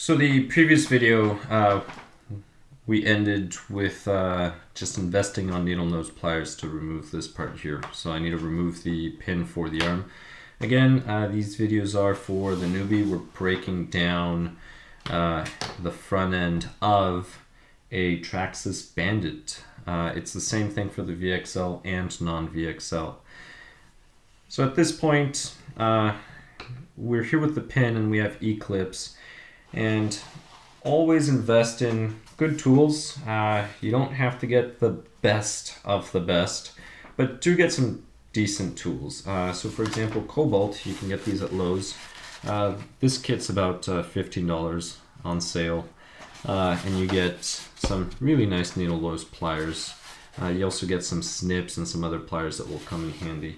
So the previous video, we ended with just investing on needle nose pliers to remove this part here. So I need to remove the pin for the arm. Again, these videos are for the newbie. We're breaking down the front end of a Traxxas Bandit. It's the same thing for the VXL and non-VXL. So at this point, we're here with the pin and we have E-clips. And always invest in good tools. You don't have to get the best of the best, but do get some decent tools. So for example, Kobalt, you can get these at Lowe's. This kit's about $15 on sale, and you get some really nice needle nose pliers. You also get some snips and some other pliers that will come in handy.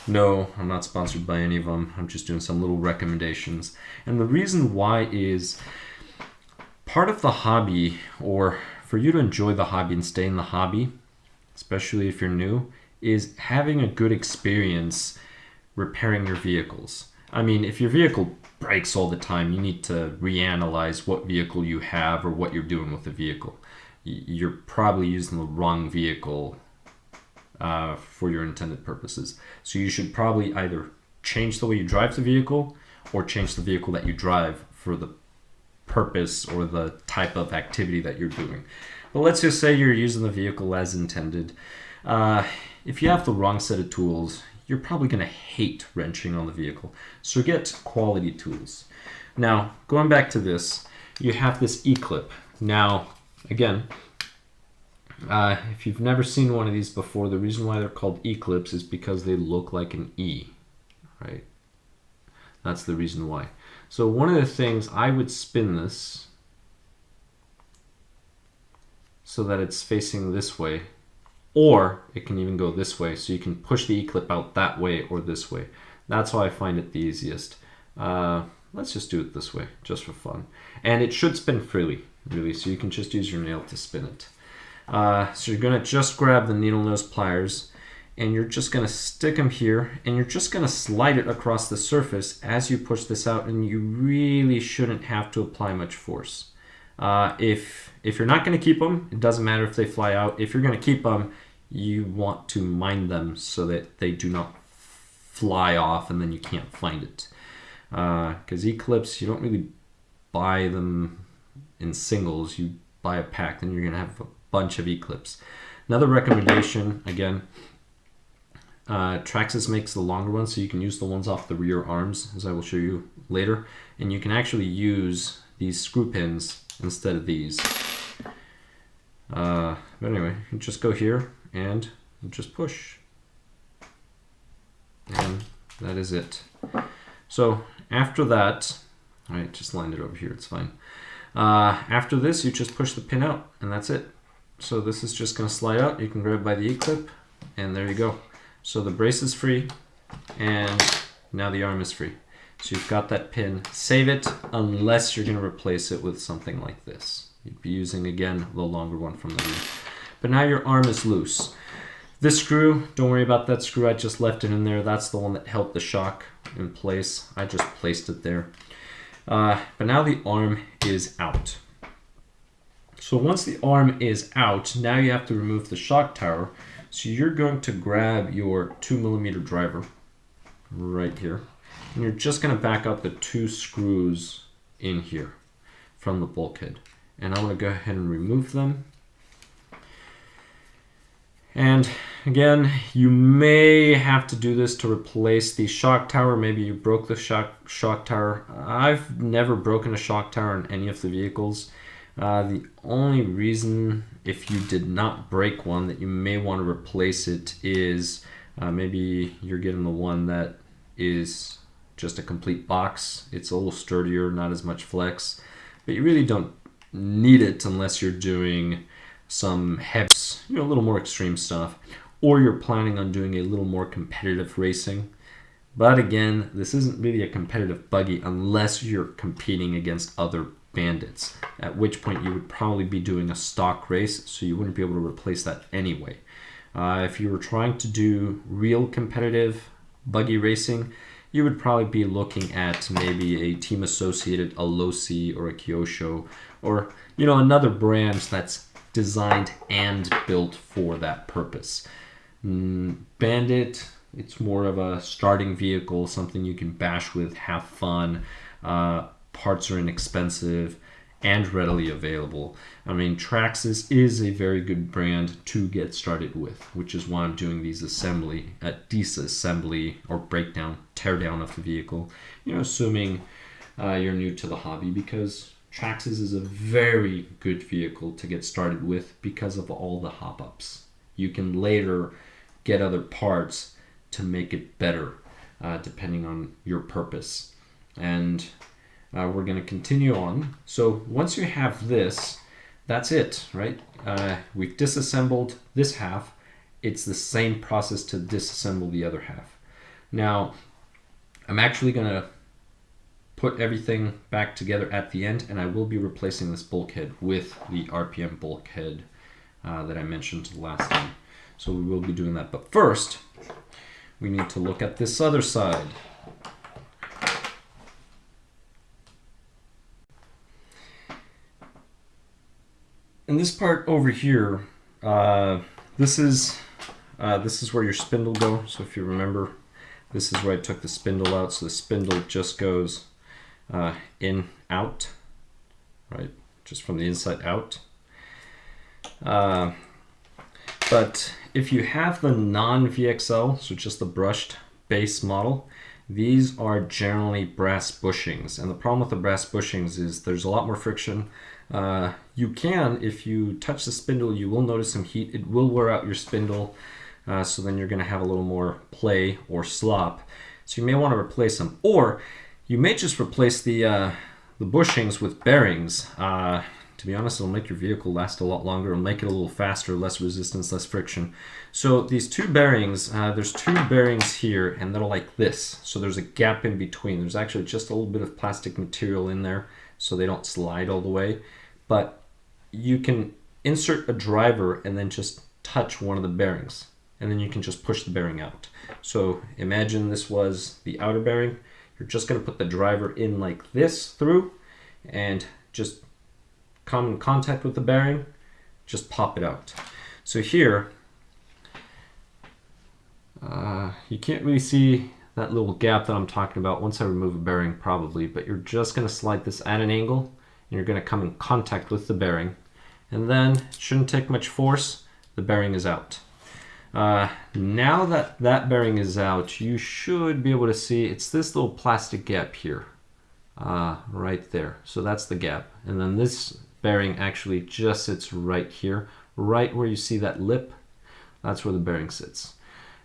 No, I'm not sponsored by any of them. I'm just doing some little recommendations. And the reason why is part of the hobby, or for you to enjoy the hobby and stay in the hobby, especially if you're new, is having a good experience repairing your vehicles. I mean, if your vehicle breaks all the time, you need to reanalyze what vehicle you have or what you're doing with the vehicle. You're probably using the wrong vehicle for your intended purposes. So you should probably either change the way you drive the vehicle or change the vehicle that you drive for the purpose or the type of activity that you're doing. But let's just say you're using the vehicle as intended. If you have the wrong set of tools, you're probably going to hate wrenching on the vehicle. So get quality tools. Now, going back to this, you have this E-clip. Now, again, if you've never seen one of these before, the reason why they're called E-clips is because they look like an E, right? That's the reason why. So one of the things, I would spin this so that it's facing this way, or it can even go this way, so you can push the E-clip out that way or this way. That's how I find it the easiest. Let's just do it this way, just for fun. And it should spin freely, really, so you can just use your nail to spin it. So you're going to just grab the needle nose pliers and you're just going to stick them here and you're just going to slide it across the surface as you push this out, and you really shouldn't have to apply much force. If you're not going to keep them, it doesn't matter if they fly out. If you're going to keep them, you want to mind them so that they do not fly off and then you can't find it. Because E-clips, you don't really buy them in singles. You buy a pack, then you're going to have a bunch of E-clips. Another recommendation, again, Traxxas makes the longer ones, so you can use the ones off the rear arms, as I will show you later, and you can actually use these screw pins instead of these. But anyway, you just go here and just push, and that is it. So after that, all right, just lined it over here, it's fine. After this, you just push the pin out, and that's it. So this is just going to slide out. You can grab by the E-clip, and there you go. So the brace is free, and now the arm is free. So you've got that pin. Save it unless you're going to replace it with something like this. You'd be using, again, the longer one from the rear. But now your arm is loose. This screw, don't worry about that screw. I just left it in there. That's the one that held the shock in place. I just placed it there. But now the arm is out. So once the arm is out, now you have to remove the shock tower. So you're going to grab your 2mm driver right here, and you're just going to back out the 2 screws in here from the bulkhead. And I'm going to go ahead and remove them. And again, you may have to do this to replace the shock tower. Maybe you broke the shock tower. I've never broken a shock tower in any of the vehicles. The only reason, if you did not break one, that you may want to replace it is maybe you're getting the one that is just a complete box. It's a little sturdier, not as much flex, but you really don't need it unless you're doing some heavy, a little more extreme stuff, or you're planning on doing a little more competitive racing. But again, this isn't really a competitive buggy unless you're competing against other bandits, at which point you would probably be doing a stock race, so you wouldn't be able to replace that anyway. If you were trying to do real competitive buggy racing, you would probably be looking at maybe a Team Associated, a Losi, or a Kyosho, or another brand that's designed and built for that purpose. Bandit, it's more of a starting vehicle, something you can bash with, have fun. Parts are inexpensive and readily available. I mean, Traxxas is a very good brand to get started with, which is why I'm doing these disassembly or breakdown, teardown of the vehicle, assuming you're new to the hobby, because Traxxas is a very good vehicle to get started with because of all the hop-ups. You can later get other parts to make it better, depending on your purpose. And we're going to continue on. So once you have this, that's it, right? We've disassembled this half. It's the same process to disassemble the other half. Now, I'm actually going to put everything back together at the end, and I will be replacing this bulkhead with the RPM bulkhead that I mentioned last time. So we will be doing that. But first, we need to look at this other side. And this part over here, this is where your spindle goes. So if you remember, this is where I took the spindle out. So the spindle just goes in, out, right? Just from the inside out. But if you have the non-VXL, so just the brushed base model, these are generally brass bushings. And the problem with the brass bushings is there's a lot more friction. You can, if you touch the spindle, you will notice some heat. It will wear out your spindle, so then you're going to have a little more play or slop. So you may want to replace them, or you may just replace the bushings with bearings. To be honest, it'll make your vehicle last a lot longer. It'll make it a little faster, less resistance, less friction. So these two bearings, there's two bearings here, and they're like this. So there's a gap in between. There's actually just a little bit of plastic material in there, so they don't slide all the way. But you can insert a driver and then just touch one of the bearings, and then you can just push the bearing out. So imagine this was the outer bearing. You're just going to put the driver in like this through, and just come in contact with the bearing, just pop it out. So here, you can't really see that little gap that I'm talking about once I remove a bearing probably, but you're just going to slide this at an angle, and you're going to come in contact with the bearing, and then it shouldn't take much force, the bearing is out. Now that that bearing is out, you should be able to see it's this little plastic gap here, right there. So that's the gap, and then this bearing actually just sits right here, right where you see that lip. That's where the bearing sits.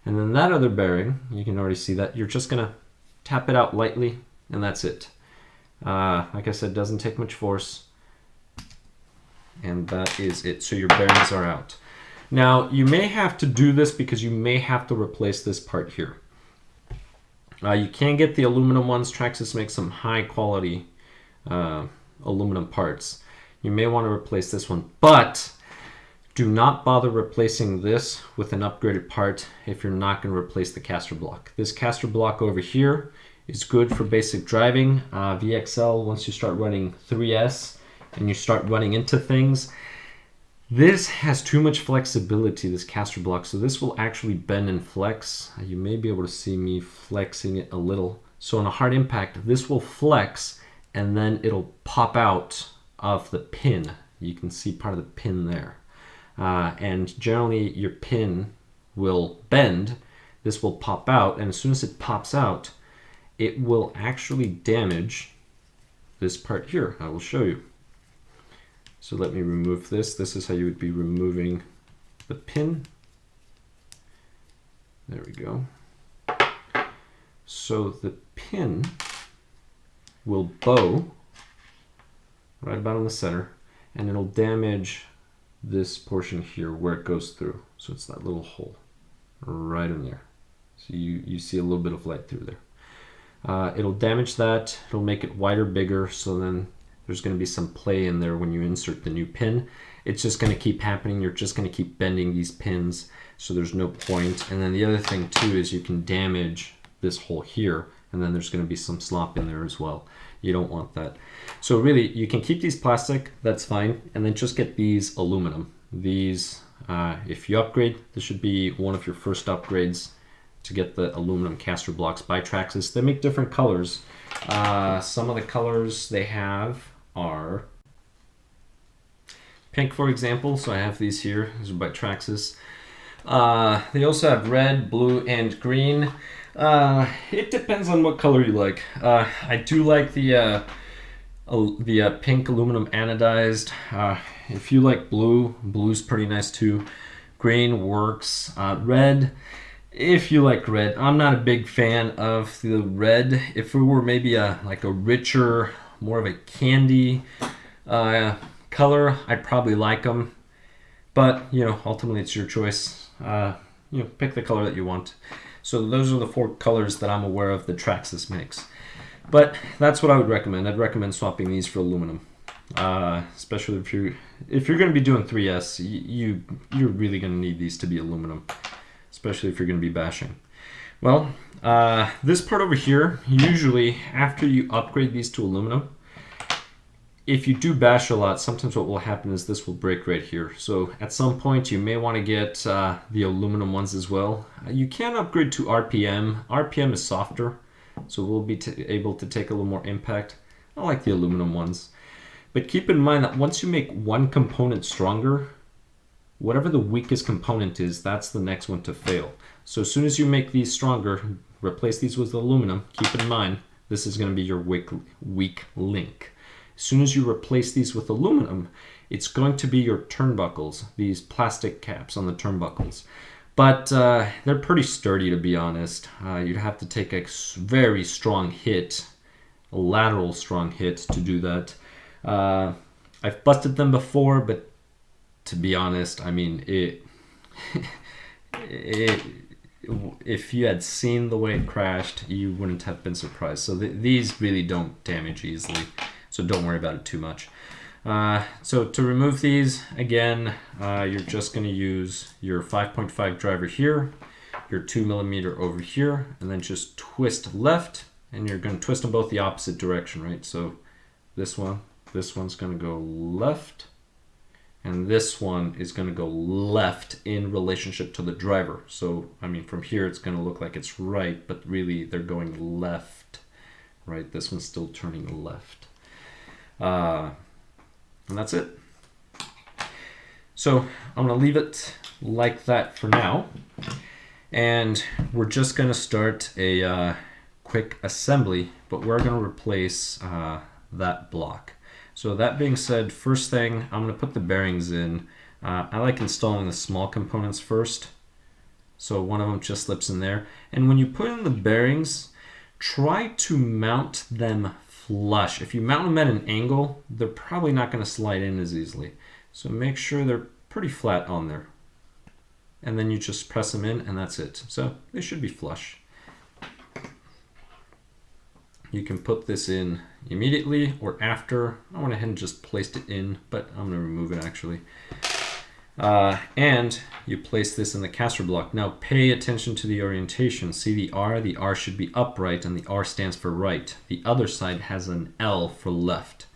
And then that other bearing, you can already see that. You're just gonna tap it out lightly, and that's it. Like I said, doesn't take much force, and that is it. So your bearings are out. Now you may have to do this because you may have to replace this part here. You can get the aluminum ones. Traxxas makes some high quality aluminum parts. You may want to replace this one, but do not bother replacing this with an upgraded part if you're not going to replace the caster block. This caster block over here is good for basic driving. VXL, once you start running 3S and you start running into things, this has too much flexibility, this caster block, so this will actually bend and flex. You may be able to see me flexing it a little. So on a hard impact, this will flex, and then it'll pop out of the pin. You can see part of the pin there. And generally your pin will bend, this will pop out, and as soon as it pops out, it will actually damage this part here. I will show you. So let me remove this. This is how you would be removing the pin. There we go. So the pin will bow right about in the center, and it'll damage this portion here where it goes through. So it's that little hole right in there. So you see a little bit of light through there. It'll damage that. It'll make it wider, bigger, so then there's going to be some play in there when you insert the new pin. It's just going to keep happening. You're just going to keep bending these pins, so there's no point. And then the other thing too is you can damage this hole here and then there's going to be some slop in there as well. You don't want that. So really, you can keep these plastic, that's fine, and then just get these aluminum. These, if you upgrade, this should be one of your first upgrades to get the aluminum caster blocks by Traxxas. They make different colors. Some of the colors they have are pink, for example. So I have these here. These are by Traxxas. They also have red, blue, and green. It depends on what color you like. I do like the pink aluminum anodized. If you like blue, blue's pretty nice too. Green works. Red, if you like red. I'm not a big fan of the red. If it were maybe like a richer, more of a candy color, I'd probably like them. But, you know, ultimately it's your choice. You know, pick the color that you want. So those are the 4 colors that I'm aware of that Traxxas makes. But that's what I would recommend. I'd recommend swapping these for aluminum. Especially if you're going to be doing 3S, you're really going to need these to be aluminum. Especially if you're going to be bashing. Well, this part over here, usually after you upgrade these to aluminum, if you do bash a lot, sometimes what will happen is this will break right here. So at some point you may want to get the aluminum ones as well. You can upgrade to RPM. RPM is softer, so we'll be able to take a little more impact. I like the aluminum ones. But keep in mind that once you make one component stronger, whatever the weakest component is, that's the next one to fail. So as soon as you make these stronger, replace these with aluminum, keep in mind this is going to be your weak link. As soon as you replace these with aluminum, it's going to be your turnbuckles, these plastic caps on the turnbuckles. But they're pretty sturdy, to be honest. You'd have to take a very strong hit, a lateral strong hit to do that. I've busted them before, but to be honest, I mean, if you had seen the way it crashed, you wouldn't have been surprised. So these really don't damage easily. So don't worry about it too much. So to remove these, again, you're just going to use your 5.5 driver here, your 2mm over here, and then just twist left, and you're going to twist them both the opposite direction, right? So this one's going to go left, and this one is going to go left in relationship to the driver. So, I mean, from here it's going to look like it's right, but really they're going left, right? This one's still turning left. And that's it. So I'm going to leave it like that for now. And we're just going to start a quick assembly, but we're going to replace that block. So that being said, first thing, I'm going to put the bearings in. I like installing the small components first. So one of them just slips in there. And when you put in the bearings, try to mount them flush. If you mount them at an angle, they're probably not going to slide in as easily. So make sure they're pretty flat on there. And then you just press them in and that's it. So they should be flush. You can put this in immediately or after. I went ahead and just placed it in, but I'm going to remove it actually. And you place this in the caster block. Now pay attention to the orientation. See the R should be upright and the R stands for right. The other side has an L for left.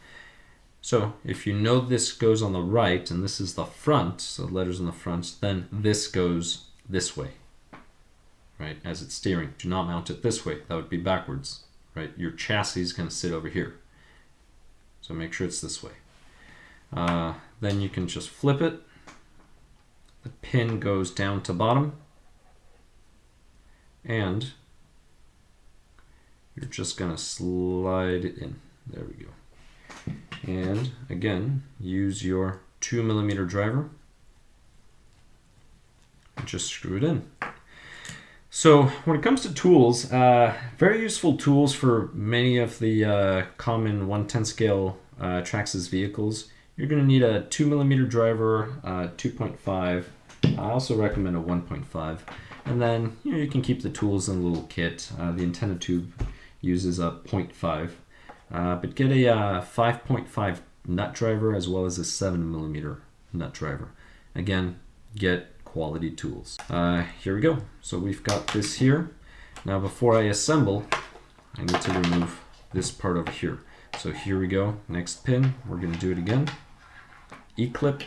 So if you know this goes on the right and this is the front, so letters on the front, then this goes this way, right, as it's steering. Do not mount it this way, that would be backwards, right? Your chassis is going to sit over here. So make sure it's this way. Then you can just flip it. The pin goes down to bottom, and you're just going to slide it in. There we go. And again, use your 2mm driver and just screw it in. So when it comes to tools, very useful tools for many of the common 1/10 scale Traxxas vehicles. You're going to need a 2mm driver, 2.5. I also recommend a 1.5. And then you can keep the tools in a little kit. The antenna tube uses a 0.5. But get a 5.5 nut driver as well as a 7mm nut driver. Again, get quality tools. Here we go. So we've got this here. Now before I assemble, I need to remove this part over here. So here we go, next pin, we're going to do it again. E-clip.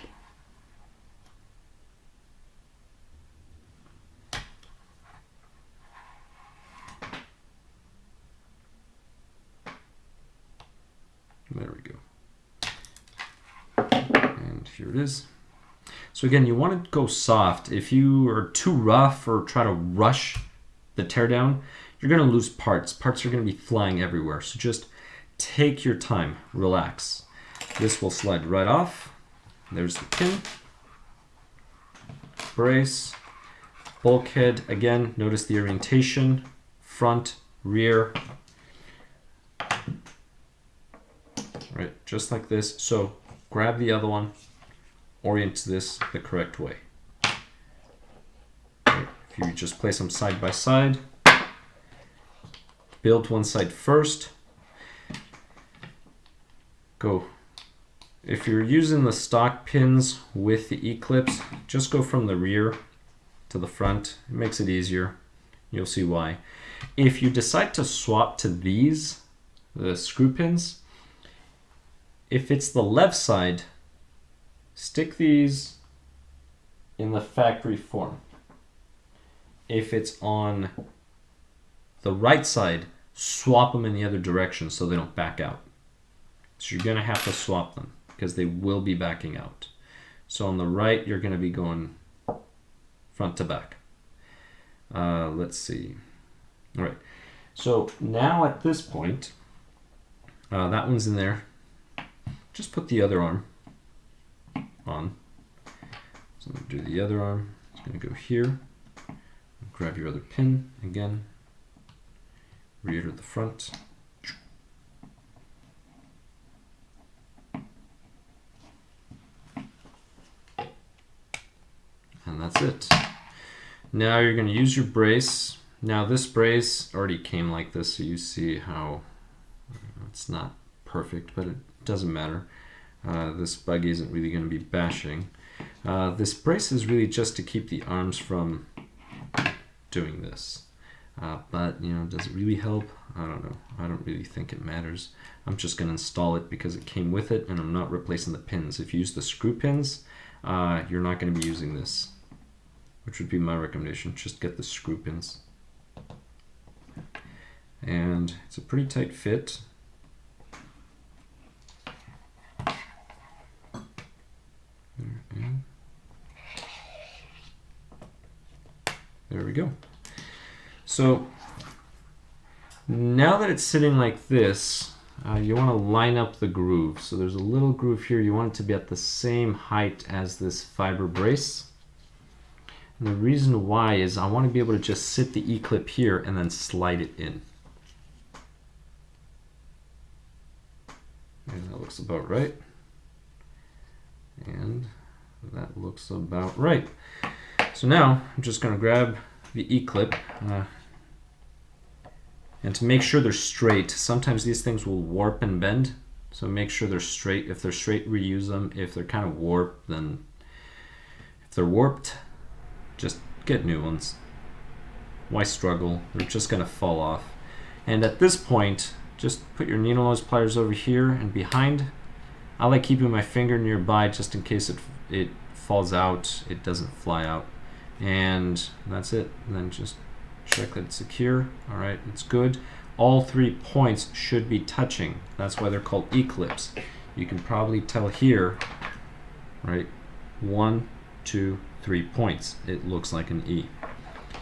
There we go. And here it is. So again, you want to go soft. If you are too rough or try to rush the teardown, you're going to lose parts. Parts are going to be flying everywhere. So just take your time, relax. This will slide right off. There's the pin. Brace. Bulkhead. Again, notice the orientation. Front, rear. Right, just like this. So grab the other one, orient this the correct way. Right, if you just place them side by side, build one side first, go. If you're using the stock pins with the E-clips, just go from the rear to the front. It makes it easier. You'll see why. If you decide to swap to these, the screw pins, if it's the left side, stick these in the factory form. If it's on the right side, swap them in the other direction so they don't back out. So you're going to have to swap them because they will be backing out. So on the right, you're going to be going front to back. Let's see. All right. So now at this point, that one's in there. Just put the other arm on. So I'm going to do the other arm. It's going to go here. Grab your other pin again. Rear to the front. And that's it. Now you're going to use your brace. Now this brace already came like this, so you see how it's not perfect, but it doesn't matter. This buggy isn't really going to be bashing. This brace is really just to keep the arms from doing this. But, you know, does it really help? I don't know. I don't really think it matters. I'm just going to install it because it came with it, and I'm not replacing the pins. If you use the screw pins, you're not going to be using this, which would be my recommendation. Just get the screw pins. And it's a pretty tight fit. There we go. So now that it's sitting like this, you want to line up the groove. So there's a little groove here. You want it to be at the same height as this fiber brace. And the reason why is I want to be able to just sit the E-clip here and then slide it in. And that looks about right. And that looks about right. So now I'm just going to grab the E-clip and to make sure they're straight. Sometimes these things will warp and bend, so make sure they're straight. If they're straight, reuse them. If they're kind of warped, then if they're warped, just get new ones. Why struggle? They're just going to fall off. And at this point, just put your needle nose pliers over here and behind. I like keeping my finger nearby just in case it falls out, it doesn't fly out. And that's it. And then just check that it's secure. All right, it's good. All 3 points should be touching. That's why they're called E-clips. You can probably tell here, right? 1, 2, 3 points. It looks like an E.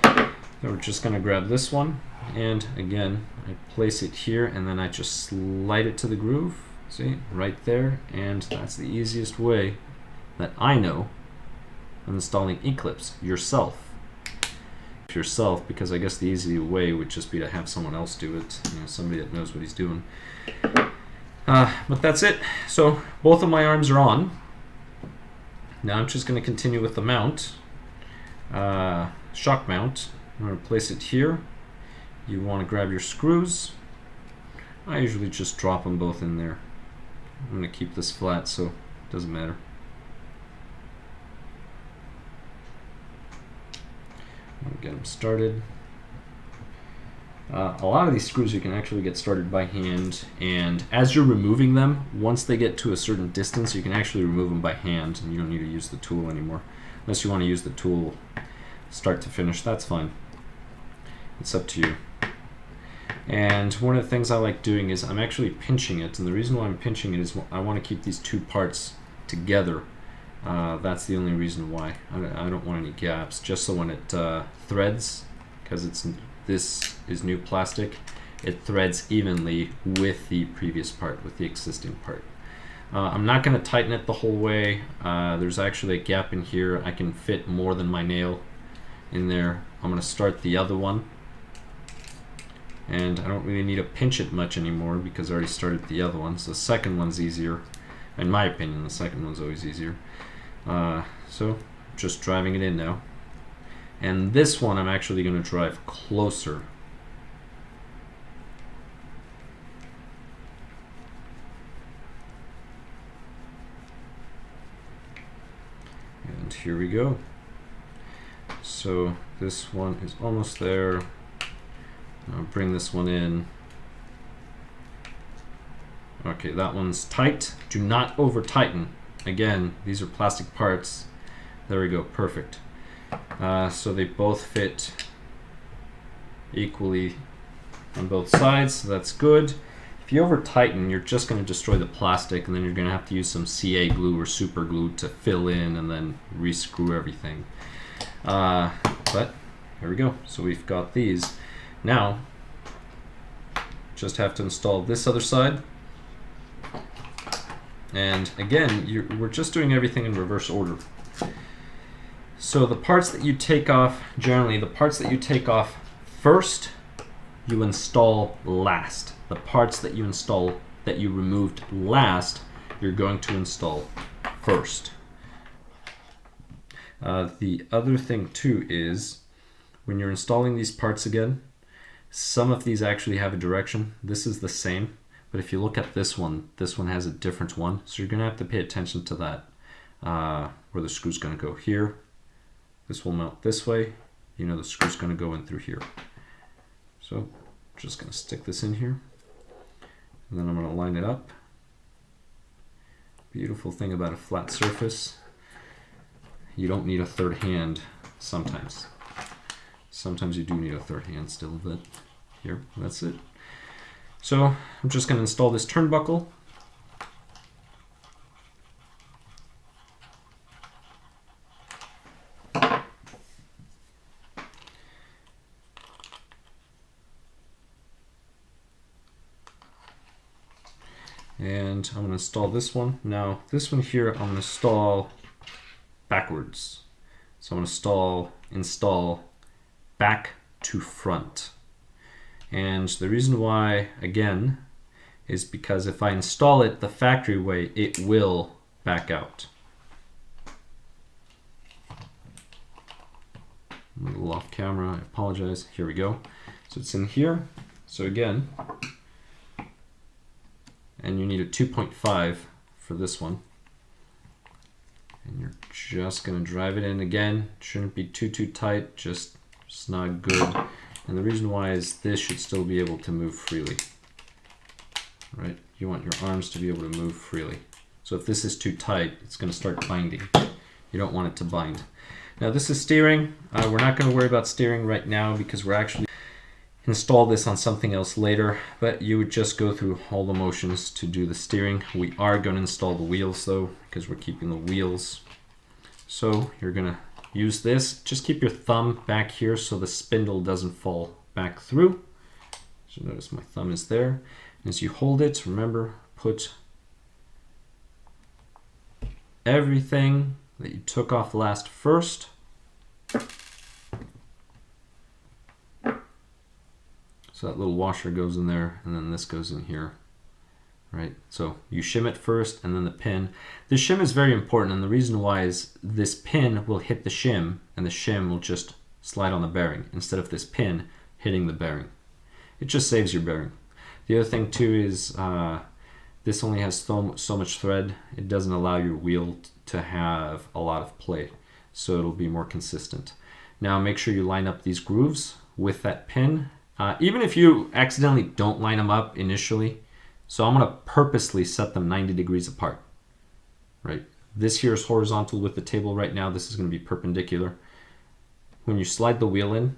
So we're just going to grab this one, and again, I place it here, and then I just slide it to the groove. See, right there, and that's the easiest way that I know of installing E-clips yourself. Yourself, because I guess the easy way would just be to have someone else do it, you know, somebody that knows what he's doing. But that's it. So both of my arms are on. Now I'm just going to continue with the mount, shock mount. I'm going to place it here. You want to grab your screws. I usually just drop them both in there. I'm going to keep this flat, so it doesn't matter. Get them started. A lot of these screws you can actually get started by hand, and as you're removing them, once they get to a certain distance, you can actually remove them by hand, and you don't need to use the tool anymore. Unless you want to use the tool start to finish, that's fine. It's up to you. And one of the things I like doing is I'm actually pinching it, and the reason why I'm pinching it is I want to keep these two parts together. That's the only reason why. I don't want any gaps, just so when it threads, because this is new plastic, it threads evenly with the previous part, with the existing part. I'm not going to tighten it the whole way. There's actually a gap in here. I can fit more than my nail in there. I'm going to start the other one, and I don't really need to pinch it much anymore because I already started the other one. So the second one's easier. In my opinion, the second one's always easier. So just driving it in now. And this one I'm actually going to drive closer. And here we go. So this one is almost there. I'll bring this one in. Okay, that one's tight. Do not over tighten. Again, these are plastic parts. There we go, perfect. So they both fit equally on both sides, so that's good. If you over tighten, you're just going to destroy the plastic, and then you're going to have to use some CA glue or super glue to fill in and then re-screw everything. But here we go. So we've got these. Now, just have to install this other side. And again, we're just doing everything in reverse order. So the parts that you take off, generally the parts that you take off first, you install last. The parts that you install, that you removed last, you're going to install first. The other thing too is, when you're installing these parts again, some of these actually have a direction. This is the same, but if you look at this one has a different one. So you're going to have to pay attention to that, where the screw's going to go here. This will mount this way. You know the screw's going to go in through here. So I'm just going to stick this in here, and then I'm going to line it up. Beautiful thing about a flat surface, you don't need a third hand sometimes. Sometimes you do need a third hand still, but here, that's it. So I'm just going to install this turnbuckle. And I'm going to install this one. Now this one here I'm going to install backwards. So I'm going to install back to front. And the reason why, again, is because if I install it the factory way, it will back out. I'm a little off camera, I apologize. Here we go. So it's in here. So again, and you need a 2.5 for this one. And you're just going to drive it in again. Shouldn't be too tight, just snug, good. And the reason why is this should still be able to move freely. Right? You want your arms to be able to move freely. So if this is too tight, it's going to start binding. You don't want it to bind. Now this is steering. We're not going to worry about steering right now because we're actually install this on something else later, but you would just go through all the motions to do the steering. We are going to install the wheels though, because we're keeping the wheels. So you're going to use this. Just keep your thumb back here so the spindle doesn't fall back through. So notice my thumb is there. And as you hold it, remember, put everything that you took off last first. So that little washer goes in there, and then this goes in here, right? So you shim it first, and then the pin. The shim is very important, and the reason why is this pin will hit the shim, and the shim will just slide on the bearing, instead of this pin hitting the bearing. It just saves your bearing. The other thing too is this only has so much thread. It doesn't allow your wheel to have a lot of play, so it'll be more consistent. Now make sure you line up these grooves with that pin. even if you accidentally don't line them up initially. So I'm going to purposely set them 90 degrees apart, right? This here is horizontal with the table right now. This is going to be perpendicular. When you slide the wheel in,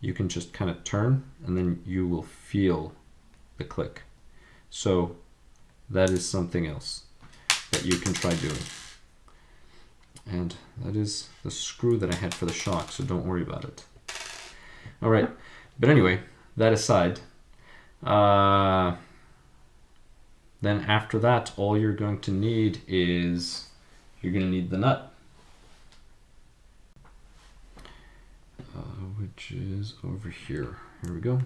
you can just kind of turn and then you will feel the click. So that is something else that you can try doing. And that is the screw that I had for the shock, so don't worry about it. All right, but anyway, that aside, then after that, all you're going to need is, you're going to need the nut, which is over here. Here we go.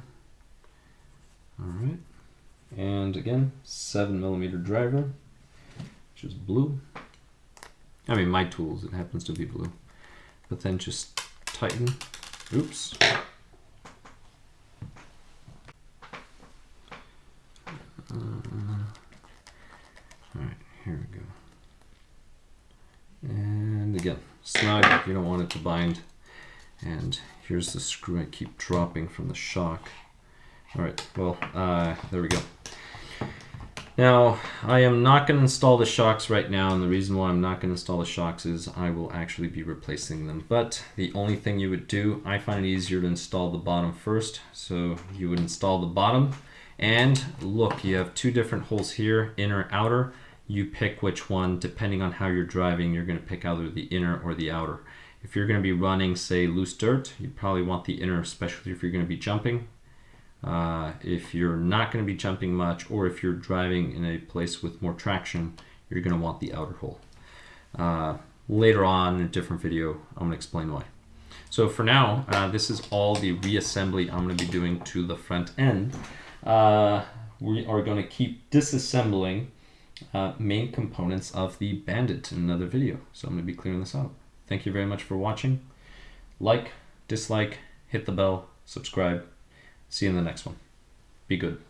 All right, and again, 7mm driver, which is blue. I mean, my tools, it happens to be blue. But then just tighten. Oops. Alright, here we go. And again, snug, you don't want it to bind. And here's the screw I keep dropping from the shock. Alright, well, there we go. Now, I am not going to install the shocks right now, and the reason why I'm not going to install the shocks is I will actually be replacing them. But the only thing you would do, I find it easier to install the bottom first. So you would install the bottom, and look, you have two different holes here, inner, outer. You pick which one, depending on how you're driving, you're going to pick either the inner or the outer. If you're going to be running, say, loose dirt, you probably want the inner, especially if you're going to be jumping. If you're not going to be jumping much, or if you're driving in a place with more traction, you're going to want the outer hole. Later on in a different video, I'm going to explain why. So for now, this is all the reassembly I'm going to be doing to the front end. We are going to keep disassembling main components of the Bandit in another video. So I'm going to be clearing this out. Thank you very much for watching. Like, dislike, hit the bell, subscribe. See you in the next one. Be good.